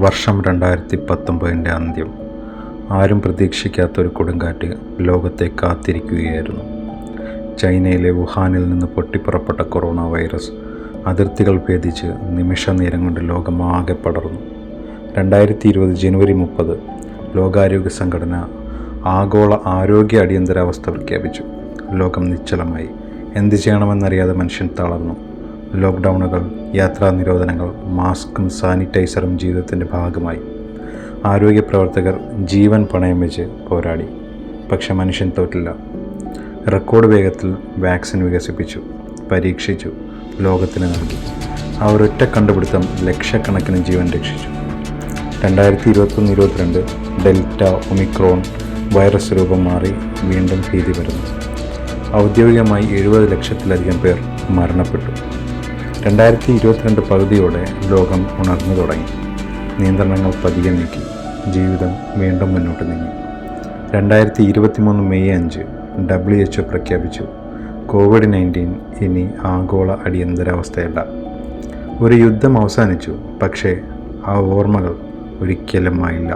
വർഷം 2019 അന്ത്യം. ആരും പ്രതീക്ഷിക്കാത്തൊരു കൊടുങ്കാറ്റ് ലോകത്തെ കാത്തിരിക്കുകയായിരുന്നു. ചൈനയിലെ വുഹാനിൽ നിന്ന് പൊട്ടിപ്പുറപ്പെട്ട കൊറോണ വൈറസ് അതിർത്തികൾ ഭേദിച്ച് നിമിഷ നേരം കൊണ്ട് ലോകമാകെ പടർന്നു. 2020 ജനുവരി 30 ലോകാരോഗ്യ സംഘടന ആഗോള ആരോഗ്യ അടിയന്തരാവസ്ഥ പ്രഖ്യാപിച്ചു. ലോകം നിശ്ചലമായി. എന്ത് ചെയ്യണമെന്നറിയാതെ മനുഷ്യൻ തളർന്നു. ലോക്ക്ഡൗണുകൾ, യാത്രാ നിരോധനങ്ങൾ, മാസ്കും സാനിറ്റൈസറും ജീവിതത്തിൻ്റെ ഭാഗമായി. ആരോഗ്യ പ്രവർത്തകർ ജീവൻ പണയം വെച്ച് പോരാടി. പക്ഷെ മനുഷ്യൻ തോറ്റില്ല. റെക്കോർഡ് വേഗത്തിൽ വാക്സിൻ വികസിപ്പിച്ചു, പരീക്ഷിച്ചു, ലോകത്തിന് നൽകി. ആ ഒരൊറ്റ കണ്ടുപിടുത്തം ലക്ഷക്കണക്കിന് ജീവൻ രക്ഷിച്ചു. 2021-22 ഡെൽറ്റ, ഒമിക്രോൺ വൈറസ് രൂപം മാറി വീണ്ടും ഭീതി വരുന്നു. ഔദ്യോഗികമായി 70 ലക്ഷത്തിലധികം പേർ മരണപ്പെട്ടു. 2022 പകുതിയോടെ ലോകം ഉണർന്നു തുടങ്ങി. നിയന്ത്രണങ്ങൾ പതിയെ നീക്കി. ജീവിതം വീണ്ടും മുന്നോട്ട് നീങ്ങി. 2023 മെയ് 5 WHO പ്രഖ്യാപിച്ചു, COVID-19 ഇനി ആഗോള അടിയന്തരാവസ്ഥയല്ല. ഒരു യുദ്ധം അവസാനിച്ചു, പക്ഷേ ആ ഓർമ്മകൾ ഒരിക്കലും ആയില്ല.